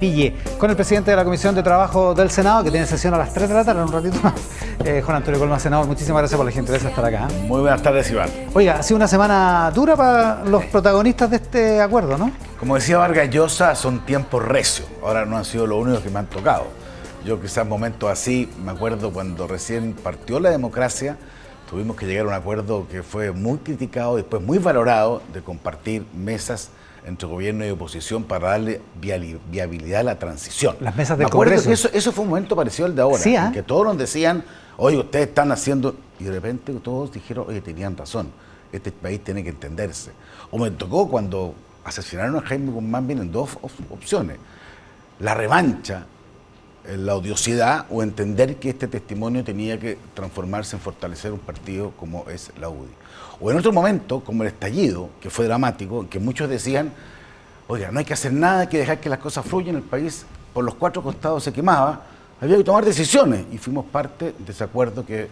Pille, con el presidente de la Comisión de Trabajo del Senado, que tiene sesión a las 3 de la tarde, en un ratito más. Juan Antonio Colma, senador, muchísimas gracias por la gentileza de estar acá. Muy buenas tardes, Iván. Oiga, ha sido una semana dura para los protagonistas de este acuerdo, ¿no? Como decía Vargas Llosa, son tiempos recios. Ahora no han sido los únicos que me han tocado. Yo quizás momentos así, me acuerdo cuando recién partió la democracia, tuvimos que llegar a un acuerdo que fue muy criticado y después muy valorado, de compartir mesas entre gobierno y oposición para darle viabilidad a la transición. Las mesas del Congreso. Me acuerdo que eso fue un momento parecido al de ahora, sí, en que todos nos decían, oye, ustedes están haciendo... Y de repente todos dijeron, oye, tenían razón, este país tiene que entenderse. O me tocó cuando asesinaron a Jaime Guzmán, vienen dos opciones. La revancha, la odiosidad, o entender que este testimonio tenía que transformarse en fortalecer un partido como es la UDI. O en otro momento, como el estallido, que fue dramático, que muchos decían, oiga, no hay que hacer nada, hay que dejar que las cosas fluyan, el país por los cuatro costados se quemaba, había que tomar decisiones, y fuimos parte de ese acuerdo que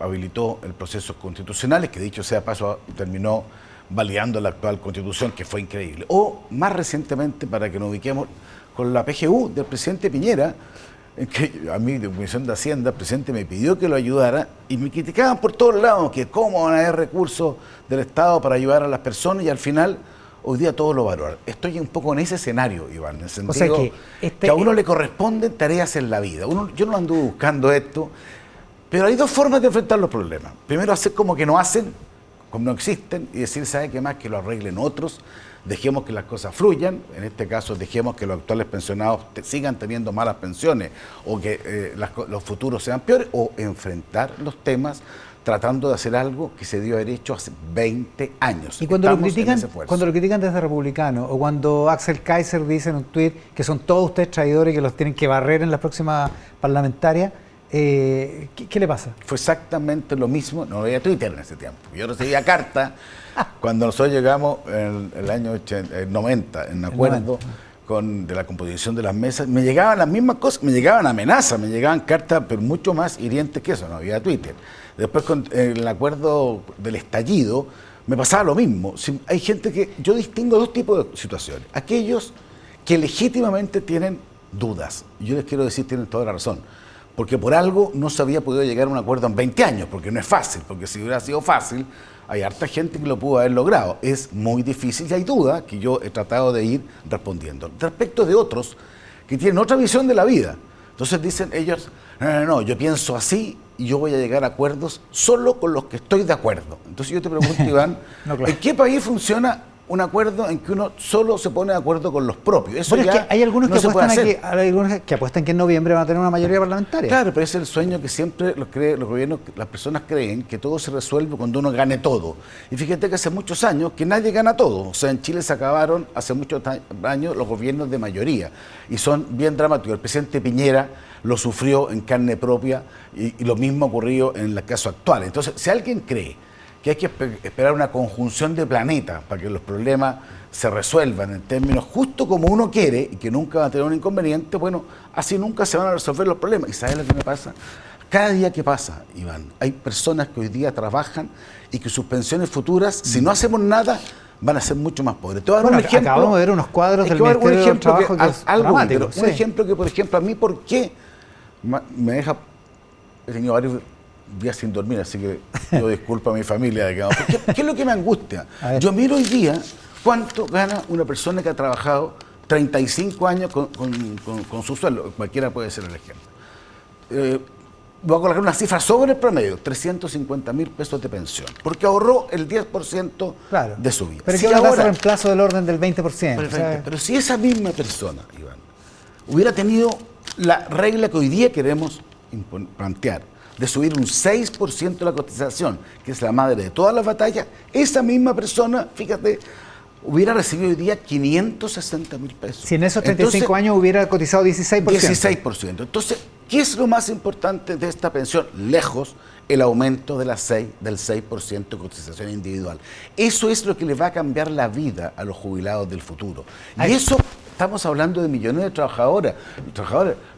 habilitó el proceso constitucional, que dicho sea paso, terminó validando la actual Constitución, que fue increíble. O más recientemente, para que nos ubiquemos, con la PGU del presidente Piñera, en que a mí, de Comisión de Hacienda, el presidente me pidió que lo ayudara y me criticaban por todos lados, que cómo van a haber recursos del Estado para ayudar a las personas, y al final, hoy día todos lo valoran. Estoy un poco en ese escenario, Iván, en el sentido que a uno le corresponden tareas en la vida. Yo no ando buscando esto, pero hay dos formas de enfrentar los problemas. Primero, hacer como que no hacen, como no existen, y decir, ¿sabe qué más? Que lo arreglen otros. Dejemos que las cosas fluyan, en este caso dejemos que los actuales pensionados sigan teniendo malas pensiones o que los futuros sean peores, o enfrentar los temas tratando de hacer algo que se dio haber hecho hace 20 años. Y cuando lo critican desde republicano, o cuando Axel Kaiser dice en un tuit que son todos ustedes traidores y que los tienen que barrer en las próximas parlamentarias, ¿qué le pasa? Fue exactamente lo mismo, no había Twitter en ese tiempo. Yo recibía cartas cuando nosotros llegamos en el año 90, en acuerdo de la composición de las mesas, me llegaban las mismas cosas, me llegaban amenazas, me llegaban cartas, pero mucho más hirientes que eso, no había Twitter. Después con el acuerdo del estallido, me pasaba lo mismo. Hay gente que, yo distingo dos tipos de situaciones. Aquellos que legítimamente tienen dudas, y yo les quiero decir, tienen toda la razón, porque por algo no se había podido llegar a un acuerdo en 20 años, porque no es fácil, porque si hubiera sido fácil, hay harta gente que lo pudo haber logrado. Es muy difícil y hay dudas que yo he tratado de ir respondiendo. Respecto de otros que tienen otra visión de la vida, entonces dicen ellos, no, yo pienso así y yo voy a llegar a acuerdos solo con los que estoy de acuerdo. Entonces yo te pregunto, Iván, no, claro, ¿en qué país funciona un acuerdo en que uno solo se pone de acuerdo con los propios? Eso bueno, ya es que hay algunos no que hay algunos que apuestan que en noviembre van a tener una mayoría parlamentaria. Claro, pero ese es el sueño que siempre los gobiernos, las personas creen que todo se resuelve cuando uno gane todo. Y fíjate que hace muchos años que nadie gana todo. O sea, en Chile se acabaron hace muchos años los gobiernos de mayoría y son bien dramáticos. El presidente Piñera lo sufrió en carne propia y lo mismo ocurrió en el caso actual. Entonces, si alguien cree que hay que esperar una conjunción de planetas para que los problemas se resuelvan en términos justo como uno quiere y que nunca va a tener un inconveniente, bueno, así nunca se van a resolver los problemas. ¿Y sabes lo que me pasa? Cada día que pasa, Iván, hay personas que hoy día trabajan y que sus pensiones futuras, si no hacemos nada, van a ser mucho más pobres. Te voy a dar un ejemplo. Acabamos de ver unos cuadros del Ministerio del Trabajo que es dramático. Un ejemplo que, por ejemplo, a mí, ¿por qué me deja? He tenido varios días sin dormir, así que yo disculpo a mi familia. ¿Qué es lo que me angustia? Yo miro hoy día cuánto gana una persona que ha trabajado 35 años con su sueldo. Cualquiera puede ser el ejemplo. Voy a colocar una cifra sobre el promedio, 350.000 pesos de pensión, porque ahorró el 10% de su vida. Pero si ahora hace reemplazo del orden del 20%. Perfecto, pero si esa misma persona, Iván, hubiera tenido la regla que hoy día queremos plantear, de subir un 6% de la cotización, que es la madre de todas las batallas, esa misma persona, fíjate, hubiera recibido hoy día 560.000 pesos. Si en esos 35 años hubiera cotizado 16%. 16%. Entonces, ¿qué es lo más importante de esta pensión? Lejos, el aumento del 6% de cotización individual. Eso es lo que le va a cambiar la vida a los jubilados del futuro. Y eso, estamos hablando de millones de trabajadores,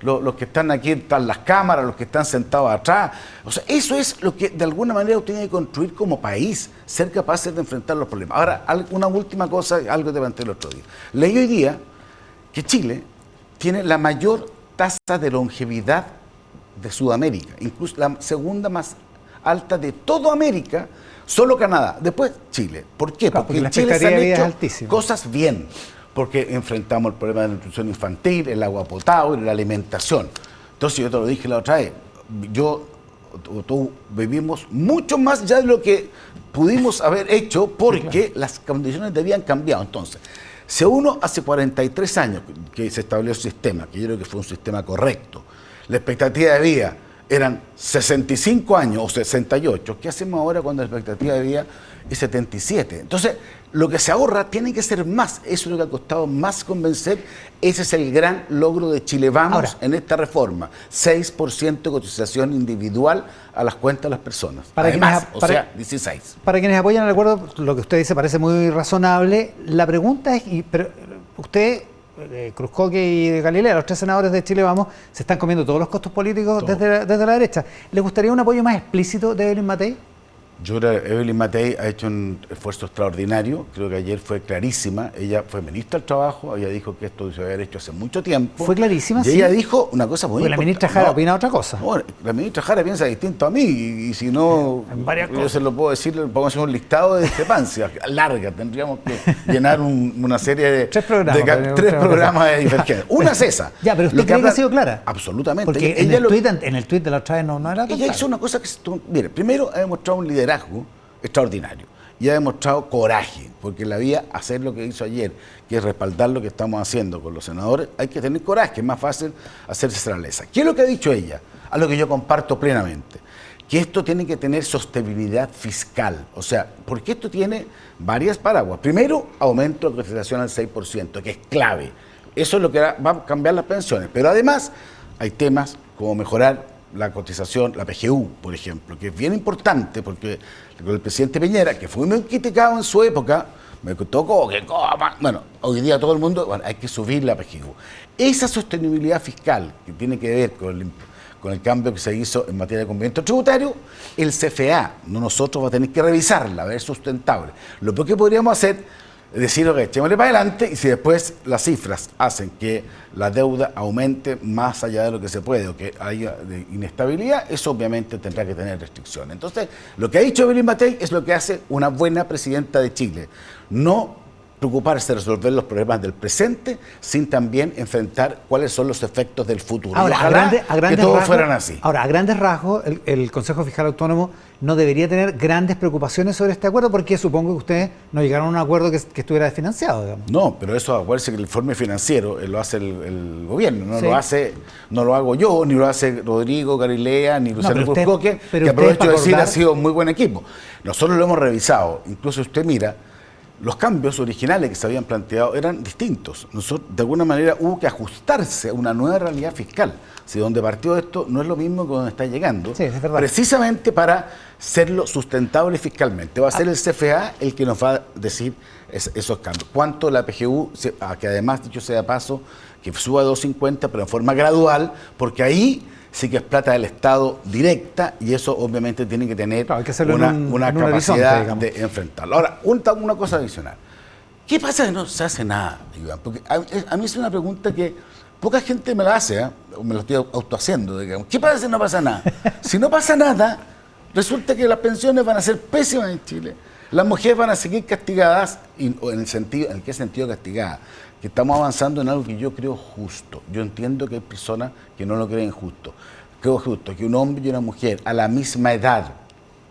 los que están aquí, están las cámaras, los que están sentados atrás. O sea, eso es lo que de alguna manera tiene que construir como país, ser capaces de enfrentar los problemas. Ahora, una última cosa, algo que te planteé el otro día. Leí hoy día que Chile tiene la mayor tasa de longevidad de Sudamérica, incluso la segunda más alta de toda América, solo Canadá, después Chile. ¿Por qué? Claro, porque en la Chile se han expectativa de vida hecho es altísima. cosas bien, porque enfrentamos el problema de la nutrición infantil, el agua potable, la alimentación. Entonces yo te lo dije la otra vez, tú vivimos mucho más ya de lo que pudimos haber hecho porque las condiciones de vida han cambiado. Entonces, si uno hace 43 años que se estableció el sistema, que yo creo que fue un sistema correcto, la expectativa de vida eran 65 años o 68, ¿qué hacemos ahora cuando la expectativa de vida es 77? Entonces, lo que se ahorra tiene que ser más. Eso es lo que ha costado más convencer. Ese es el gran logro de Chile Vamos ahora, en esta reforma. 6% de cotización individual a las cuentas de las personas. Para Además, quienes, para, 16. Para quienes apoyan el acuerdo, lo que usted dice parece muy razonable. La pregunta es, pero usted, Cruzcoque y Galilea, los 3 senadores de Chile Vamos, se están comiendo todos los costos políticos desde la derecha. ¿Le gustaría un apoyo más explícito de Evelyn Matei? Yo creo que Evelyn Matei ha hecho un esfuerzo extraordinario, creo que ayer fue clarísima, ella fue ministra del Trabajo, ella dijo que esto se había hecho hace mucho tiempo. ¿Fue clarísima? Y ella dijo una cosa muy importante. La ministra Jara opina otra cosa. No, la ministra Jara piensa distinto a mí, y si no, yo se lo puedo decir, le pongo hacer un listado de discrepancias, larga, tendríamos que llenar una serie de... tres programas de divergencia. Una es esa. Ya, pero ¿usted cree que ha sido clara? Absolutamente. Porque en el tuit de la otra vez no era tan ella hizo una cosa que... Mire, primero ha demostrado un liderazgo extraordinario y ha demostrado coraje, porque la vía hacer lo que hizo ayer, que es respaldar lo que estamos haciendo con los senadores, hay que tener coraje, es más fácil hacerse fortaleza. ¿Qué es lo que ha dicho ella? A lo que yo comparto plenamente, que esto tiene que tener sostenibilidad fiscal, o sea, porque esto tiene varias paraguas. Primero, aumento de cotización al 6%, que es clave, eso es lo que va a cambiar las pensiones, pero además hay temas como mejorar la cotización, la PGU, por ejemplo, que es bien importante porque con el presidente Piñera, que fue muy criticado en su época, me tocó que coma. Bueno, hoy día todo el mundo, bueno, hay que subir la PGU. Esa sostenibilidad fiscal que tiene que ver con el cambio que se hizo en materia de cumplimiento tributario, el CFA, no nosotros, va a tener que revisarla, a ver sustentable. Lo que podríamos hacer es decir, que echémosle para adelante, y si después las cifras hacen que la deuda aumente más allá de lo que se puede o que haya de inestabilidad, eso obviamente tendrá que tener restricciones. Entonces, lo que ha dicho Evelyn Matei es lo que hace una buena presidenta de Chile. No preocuparse de resolver los problemas del presente sin también enfrentar cuáles son los efectos del futuro. Ahora, y ojalá a grandes que todos rasgos, fueran así. Ahora, a grandes rasgos, el Consejo Fiscal Autónomo no debería tener grandes preocupaciones sobre este acuerdo, porque supongo que ustedes no llegaron a un acuerdo que estuviera desfinanciado, digamos. No, pero eso, acuérdense que el informe financiero lo hace el gobierno, no lo hago yo, ni lo hace Rodrigo, Galilea, ni Luciano Cruzcoque, que aprovecho de decir ha sido muy buen equipo. Nosotros lo hemos revisado, incluso usted mira, los cambios originales que se habían planteado eran distintos. Nosotros, de alguna manera, hubo que ajustarse a una nueva realidad fiscal. Si donde partió esto no es lo mismo que donde está llegando, sí, es verdad. Precisamente para serlo sustentable fiscalmente. Va a ser el CFA el que nos va a decir esos cambios. ¿Cuánto la PGU, que además, dicho sea de paso, que suba a 2.50, pero en forma gradual, porque ahí sí que es plata del Estado directa y eso obviamente tiene que tener una capacidad de enfrentarlo. Ahora, una cosa adicional. ¿Qué pasa que no se hace nada, Iván? Porque a mí es una pregunta que poca gente me la hace, o me lo estoy autohaciendo, digamos. ¿Qué pasa si no pasa nada? Si no pasa nada, resulta que las pensiones van a ser pésimas en Chile. Las mujeres van a seguir castigadas, ¿en qué sentido castigadas? Que estamos avanzando en algo que yo creo justo. Yo entiendo que hay personas que no lo creen justo. Creo justo que un hombre y una mujer a la misma edad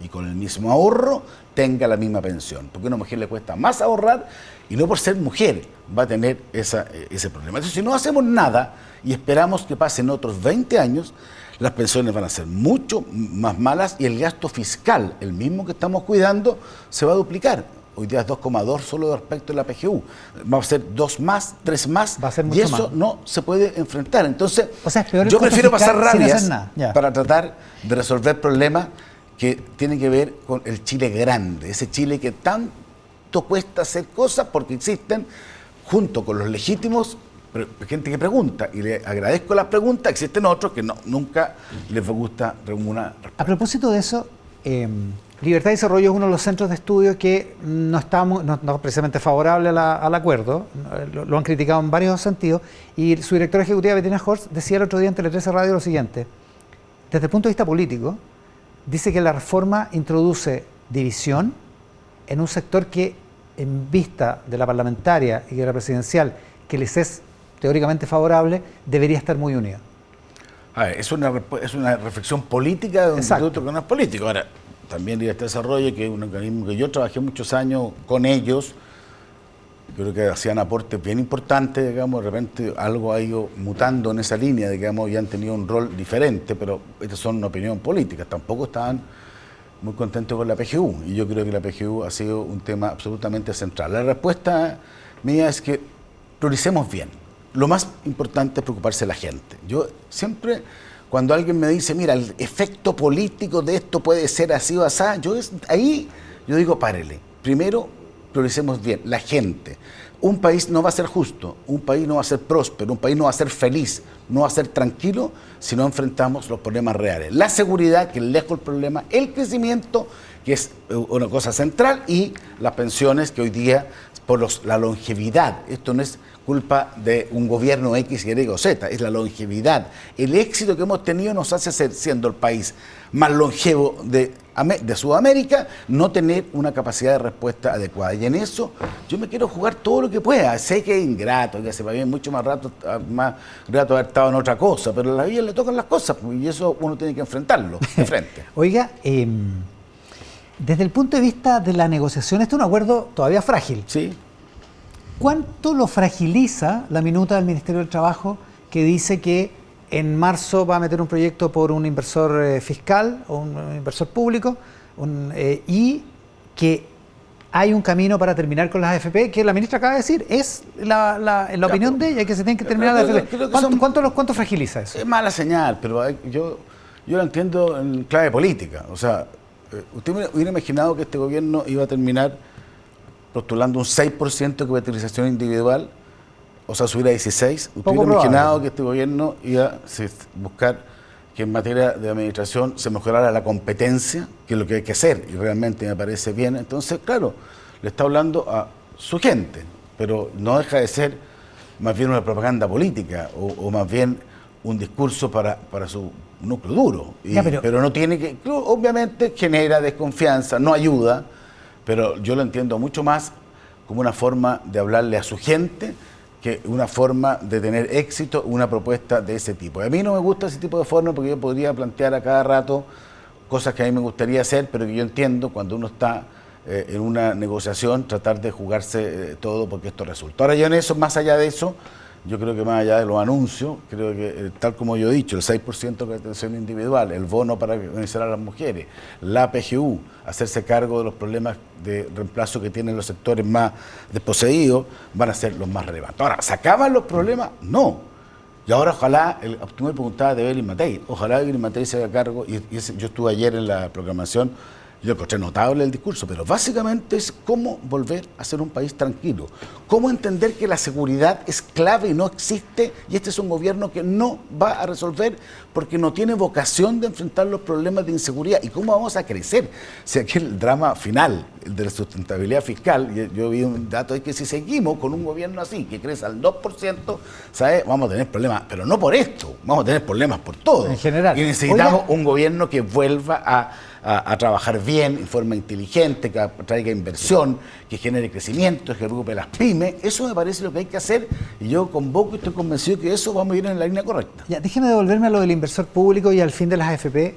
y con el mismo ahorro tenga la misma pensión. Porque a una mujer le cuesta más ahorrar y no por ser mujer va a tener ese problema. Entonces, si no hacemos nada y esperamos que pasen otros 20 años, las pensiones van a ser mucho más malas y el gasto fiscal, el mismo que estamos cuidando, se va a duplicar. Hoy día es 2,2 solo respecto a la PGU. Va a ser 2 más, 3 más, va a ser mucho y eso más. No se puede enfrentar. Entonces, o sea, es peor yo prefiero pasar rabias nada. para tratar de resolver problemas que tienen que ver con el Chile grande, ese Chile que tanto cuesta hacer cosas porque existen, junto con los legítimos, gente que pregunta, y le agradezco las preguntas, existen otros que nunca les gusta una respuesta. A propósito de eso, Libertad y Desarrollo es uno de los centros de estudio que no está no precisamente favorable al acuerdo, lo han criticado en varios sentidos, y su directora ejecutiva, Bettina Horst, decía el otro día en Tele 13 Radio lo siguiente: desde el punto de vista político, dice que la reforma introduce división en un sector que, en vista de la parlamentaria y de la presidencial, que les es teóricamente favorable, debería estar muy unido. A ver, es una reflexión política de un instituto que no es político. Ahora, también Libertad de Desarrollo, que es un organismo que yo trabajé muchos años con ellos, creo que hacían aportes bien importantes, digamos, de repente algo ha ido mutando en esa línea, digamos, y han tenido un rol diferente, pero estas son una opinión política, tampoco estaban muy contentos con la PGU, y yo creo que la PGU ha sido un tema absolutamente central. La respuesta mía es que prioricemos bien. Lo más importante es preocuparse de la gente. Yo siempre, cuando alguien me dice, mira, el efecto político de esto puede ser así o así, yo digo, párele. Primero, prioricemos bien la gente. Un país no va a ser justo, un país no va a ser próspero, un país no va a ser feliz, no va a ser tranquilo si no enfrentamos los problemas reales. La seguridad, que es lejos el problema, el crecimiento, que es una cosa central, y las pensiones, que hoy día, por la longevidad, esto no es culpa de un gobierno X, Y o Z, es la longevidad. El éxito que hemos tenido nos hace ser, siendo el país más longevo de Sudamérica, no tener una capacidad de respuesta adecuada. Y en eso yo me quiero jugar todo lo que pueda. Sé que es ingrato, que se va bien mucho más rato haber estado en otra cosa, pero a la vida le tocan las cosas, y eso uno tiene que enfrentarlo de frente. Oiga, desde el punto de vista de la negociación, este es un acuerdo todavía frágil. Sí. ¿Cuánto lo fragiliza la minuta del Ministerio del Trabajo, que dice que en marzo va a meter un proyecto por un inversor fiscal o un inversor público y que hay un camino para terminar con las AFP, que la ministra acaba de decir, es la opinión de ella, que se tienen que terminar las AFP? ¿Cuánto fragiliza eso? Es mala señal, pero yo lo entiendo en clave política. O sea, usted hubiera imaginado que este gobierno iba a terminar postulando un 6% de capitalización individual, o sea, subir a 16%. Usted hubiera imaginado que este gobierno iba a buscar que en materia de administración se mejorara la competencia, que es lo que hay que hacer, y realmente me parece bien. Entonces, claro, le está hablando a su gente, pero no deja de ser más bien una propaganda política, o más bien un discurso para su núcleo duro. Pero no tiene que, obviamente genera desconfianza, no ayuda, pero yo lo entiendo mucho más como una forma de hablarle a su gente que una forma de tener éxito, una propuesta de ese tipo. A mí no me gusta ese tipo de forma, porque yo podría plantear a cada rato cosas que a mí me gustaría hacer, pero que yo entiendo cuando uno está en una negociación, tratar de jugarse todo porque esto resulta. Ahora yo en eso, más allá de eso, yo creo que más allá de los anuncios, creo que tal como yo he dicho, el 6% de atención individual, el bono para organizar a las mujeres, la PGU, hacerse cargo de los problemas de reemplazo que tienen los sectores más desposeídos, van a ser los más relevantes. Ahora, ¿se acaban los problemas? No. Y ahora ojalá, tú me preguntabas de Evelyn Matei, ojalá Evelyn Matei se haga cargo, yo estuve ayer en la proclamación. Yo encontré notable el discurso, pero básicamente es cómo volver a ser un país tranquilo, cómo entender que la seguridad es clave y no existe, y este es un gobierno que no va a resolver porque no tiene vocación de enfrentar los problemas de inseguridad. ¿Y cómo vamos a crecer? Si aquí el drama final, el de la sustentabilidad fiscal, yo vi un dato de que si seguimos con un gobierno así, que crece al 2%, ¿sabes? Vamos a tener problemas, pero no por esto, vamos a tener problemas por todo. En general. Y necesitamos un gobierno que vuelva a trabajar bien, en forma inteligente, que traiga inversión, que genere crecimiento, que preocupe las pymes. Eso me parece lo que hay que hacer, y yo convoco y estoy convencido que eso vamos a ir en la línea correcta. Ya, déjeme devolverme a lo del inversor público y al fin de las AFP.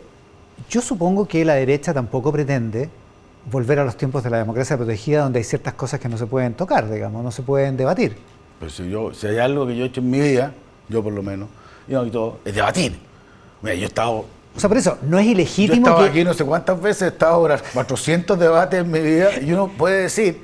Yo supongo que la derecha tampoco pretende volver a los tiempos de la democracia protegida, donde hay ciertas cosas que no se pueden tocar, digamos, no se pueden debatir. Pues si hay algo que yo he hecho en mi vida, yo por lo menos, y todo, es debatir. Mira, yo he estado... O sea, por eso, no es ilegítimo. Yo he estado aquí no sé cuántas veces, he estado ahora 400 debates en mi vida, y uno puede decir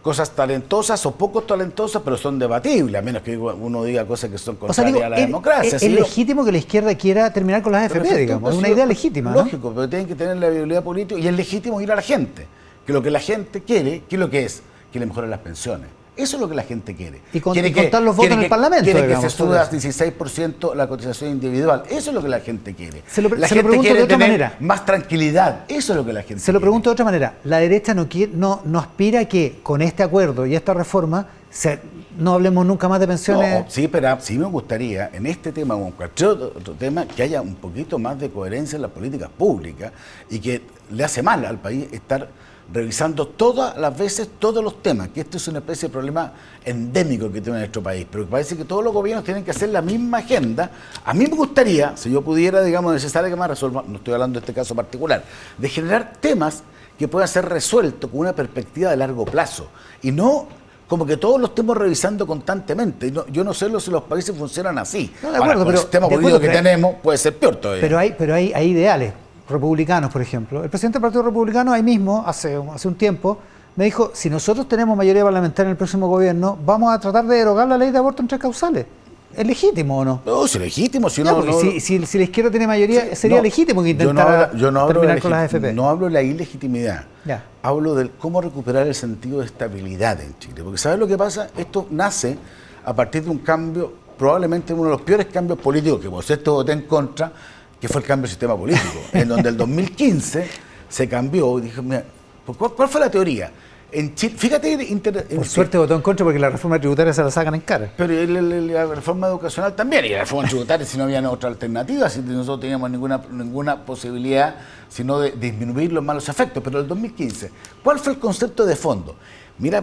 cosas talentosas o poco talentosas, pero son debatibles, a menos que uno diga cosas que son contrarias a la democracia. Es legítimo que la izquierda quiera terminar con las AFP, digamos, es una idea legítima, ¿no? Lógico, pero tienen que tener la viabilidad política, y es legítimo ir a la gente, que lo que la gente quiere, ¿qué es lo que es? Que le mejoren las pensiones. Eso es lo que la gente quiere. Y contar los votos en el Parlamento. Quiere digamos, que se suba 16% la cotización individual. Eso es lo que la gente quiere. La gente quiere de otra tener manera. Más tranquilidad. Eso es lo que la gente quiere. Se lo pregunto de otra manera. La derecha no aspira a que con este acuerdo y esta reforma no hablemos nunca más de pensiones. No, sí, pero sí me gustaría, en este tema o en cualquier otro tema, que haya un poquito más de coherencia en las políticas públicas y que le hace mal al país estar revisando todas las veces todos los temas, que esto es una especie de problema endémico que tiene nuestro país, pero parece que todos los gobiernos tienen que hacer la misma agenda. A mí me gustaría, si yo pudiera, digamos, necesario que más resuelva, no estoy hablando de este caso particular, de generar temas que puedan ser resueltos con una perspectiva de largo plazo y no como que todos los estemos revisando constantemente. Yo no sé si los países funcionan así. No, de acuerdo, ahora, con el sistema político que tenemos puede ser peor todavía. Pero hay ideales republicanos, por ejemplo. El presidente del Partido Republicano ahí mismo, hace un tiempo, me dijo, si nosotros tenemos mayoría parlamentaria en el próximo gobierno, vamos a tratar de derogar la ley de aborto en 3 causales. ¿Es legítimo o no? No, es legítimo. Si la izquierda tiene mayoría, sería legítimo que intentara terminar con las AFP. No hablo de la ilegitimidad. Ya. Hablo de cómo recuperar el sentido de estabilidad en Chile. Porque ¿sabes lo que pasa? Esto nace a partir de un cambio, probablemente uno de los peores cambios políticos que por cierto voté en contra, que fue el cambio del sistema político, en donde el 2015 se cambió y dijo, mira, ¿cuál fue la teoría? En Chile, fíjate, por suerte votó en contra porque la reforma tributaria se la sacan en cara. Pero la reforma educacional también, y la reforma tributaria si no había otra alternativa, si nosotros teníamos ninguna posibilidad sino de disminuir los malos efectos. Pero el 2015, ¿cuál fue el concepto de fondo? Mira,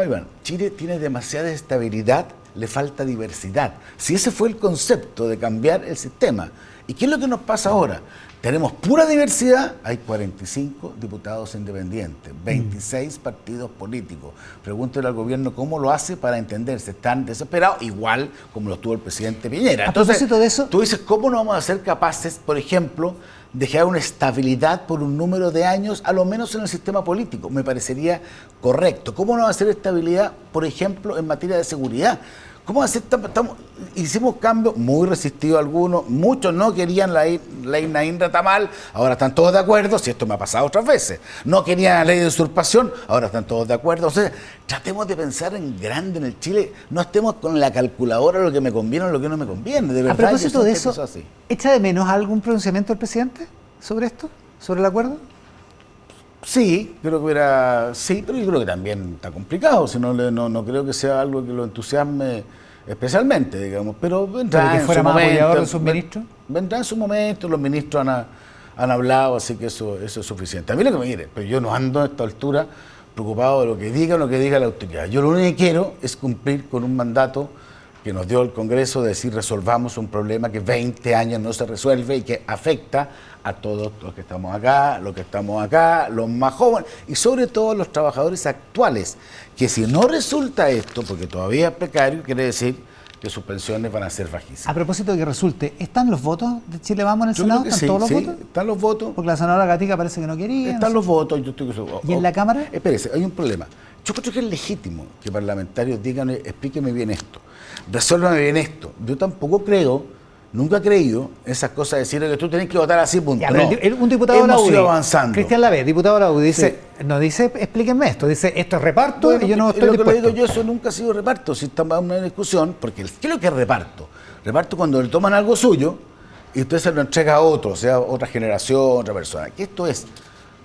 Iván, Chile tiene demasiada estabilidad, le falta diversidad. Si ese fue el concepto de cambiar el sistema. ¿Y qué es lo que nos pasa ahora? Tenemos pura diversidad, hay 45 diputados independientes, 26 partidos políticos. Pregúntale al gobierno cómo lo hace para entenderse. Están desesperados, igual como lo tuvo el presidente Piñera. Entonces, a propósito de eso, tú dices, ¿cómo no vamos a ser capaces, por ejemplo, de generar una estabilidad por un número de años, a lo menos en el sistema político? Me parecería correcto. ¿Cómo no va a ser estabilidad, por ejemplo, en materia de seguridad? ¿Cómo hacer? Hicimos cambios muy resistidos algunos, muchos no querían la ley Naín Retamal, ahora están todos de acuerdo, si esto me ha pasado otras veces. No querían la ley de usurpación, ahora están todos de acuerdo. O sea, tratemos de pensar en grande en el Chile, no estemos con la calculadora lo que me conviene o lo que no me conviene. De verdad, a propósito de eso, ¿echa de menos algún pronunciamiento del presidente sobre esto, sobre el acuerdo? Sí, creo que sí, pero yo creo que también está complicado, si no creo que sea algo que lo entusiasme especialmente, digamos, pero vendrá en su momento. ¿De sus ministros? Vendrá en su momento, los ministros han hablado, así que eso es suficiente. A mí lo que me quiere, pero yo no ando a esta altura preocupado de lo que diga o lo que diga la autoridad. Yo lo único que quiero es cumplir con un mandato que nos dio el Congreso de decir resolvamos un problema que 20 años no se resuelve y que afecta a todos los que estamos acá, los más jóvenes y sobre todo los trabajadores actuales, que si no resulta esto, porque todavía es precario, quiere decir que sus pensiones van a ser bajísimas. A propósito de que resulte, ¿están los votos de Chile Vamos en el Senado? ¿Están todos los votos? Están los votos. Porque la senadora Gatica parece que no quería. Están los votos. ¿Y en la Cámara? Espérese, hay un problema. Yo creo que es legítimo que parlamentarios digan, explíqueme bien esto, resuélvame bien esto. Yo tampoco creo, nunca he creído esas cosas de decir que tú tenés que votar así, punto. Ya, no. Un diputado de la UDI, avanzando. Cristian Lavé, diputado de la UDI, no dice, explíquenme esto, dice, esto es reparto, bueno, y yo no estoy dispuesto. Lo que le digo yo, eso nunca ha sido reparto, si estamos en una discusión, porque ¿qué es lo que es reparto? Reparto cuando le toman algo suyo y usted se lo entrega a otro, o sea, otra generación, otra persona. Que esto es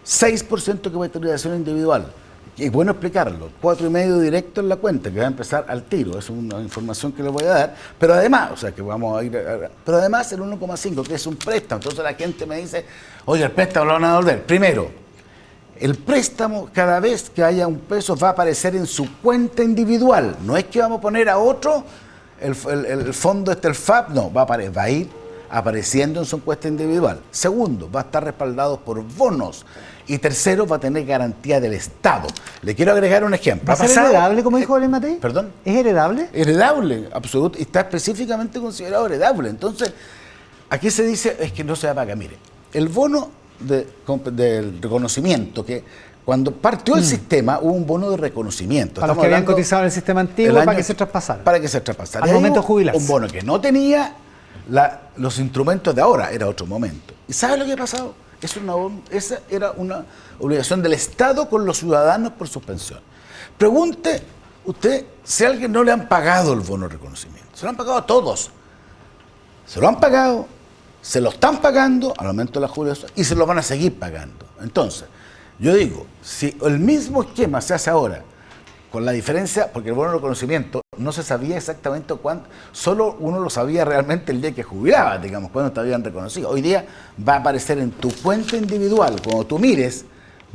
6% de capitalización individual. Es bueno explicarlo, 4,5 directo en la cuenta, que va a empezar al tiro, es una información que les voy a dar, pero además, o sea, que vamos a ir, pero además el 1,5, que es un préstamo. Entonces la gente me dice, oye, el préstamo lo van a devolver. Primero, el préstamo, cada vez que haya un peso, va a aparecer en su cuenta individual, no es que vamos a poner a otro, el fondo el FAP, no, va a ir apareciendo en su cuenta individual. Segundo, va a estar respaldado por bonos. Y tercero, va a tener garantía del Estado. Le quiero agregar un ejemplo. ¿Va a ser heredable, como dijo Belén Matei? ¿Perdón? ¿Es heredable? Heredable, absoluto. Y está específicamente considerado heredable. Entonces, aquí se dice, es que no se va a pagar. Mire, el bono del reconocimiento, que cuando partió el sistema, hubo un bono de reconocimiento. Para los que habían cotizado en el sistema antiguo, para que se traspasara. Para que se traspasara. Al momento de jubilarse. Un bono que no tenía los instrumentos de ahora, era otro momento. ¿Y sabe lo que ha pasado? Esa era una obligación del Estado con los ciudadanos por suspensión. Pregunte Si a alguien no le han pagado el bono de reconocimiento, se lo han pagado a todos. Se lo han pagado, se lo están pagando al aumento de la jubilación y se lo van a seguir pagando. Entonces, yo digo, si el mismo esquema se hace ahora, con la diferencia, porque el bono de reconocimiento no se sabía exactamente cuánto, solo uno lo sabía realmente el día que jubilaba, digamos, cuando te habían reconocido. Hoy día va a aparecer en tu cuenta individual, cuando tú mires,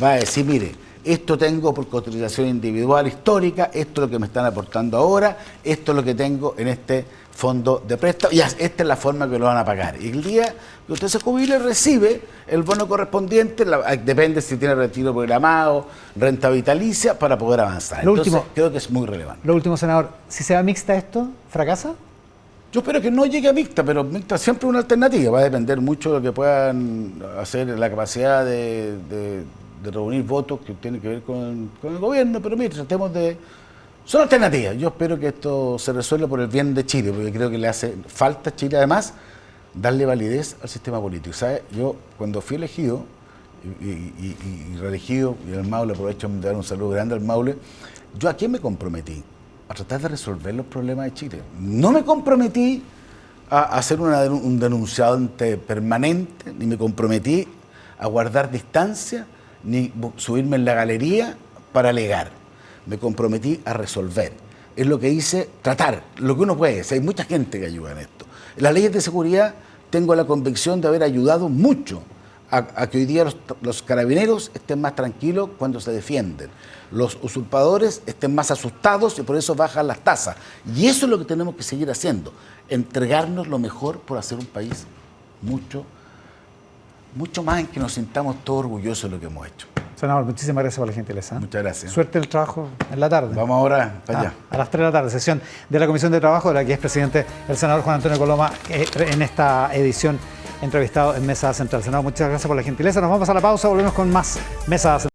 va a decir, mire, esto tengo por cotización individual histórica, esto es lo que me están aportando ahora, esto es lo que tengo en este fondo de préstamo, y esta es la forma que lo van a pagar. Y el día que usted se jubile, recibe el bono correspondiente, depende si tiene retiro programado, renta vitalicia, para poder avanzar. Entonces, creo que es muy relevante. Lo último, senador, si se va mixta esto, ¿fracasa? Yo espero que no llegue a mixta, pero mixta siempre es una alternativa. Va a depender mucho de lo que puedan hacer, la capacidad de reunir votos que tienen que ver con el gobierno, pero mire, tratemos de... Son alternativas. Yo espero que esto se resuelva por el bien de Chile, porque creo que le hace falta a Chile, además, darle validez al sistema político. ¿Sabe? Yo, cuando fui elegido y reelegido, y al Maule, aprovecho de dar un saludo grande al Maule, ¿yo a qué me comprometí? A tratar de resolver los problemas de Chile. No me comprometí a hacer un denunciante permanente, ni me comprometí a guardar distancia, ni subirme en la galería para alegar. Me comprometí a resolver. Es lo que hice, tratar, lo que uno puede. Si hay mucha gente que ayuda en esto. Las leyes de seguridad, tengo la convicción de haber ayudado mucho a que hoy día los carabineros estén más tranquilos cuando se defienden. Los usurpadores estén más asustados y por eso bajan las tasas. Y eso es lo que tenemos que seguir haciendo. Entregarnos lo mejor por hacer un país mucho más en que nos sintamos todos orgullosos de lo que hemos hecho. Senador, muchísimas gracias por la gentileza. Muchas gracias. Suerte en el trabajo en la tarde. Vamos ahora para allá. A las 3 de la tarde, sesión de la Comisión de Trabajo, de la que es presidente el senador Juan Antonio Coloma, en esta edición entrevistado en Mesa Central. Senador, muchas gracias por la gentileza. Nos vamos a la pausa, volvemos con más Mesa Central.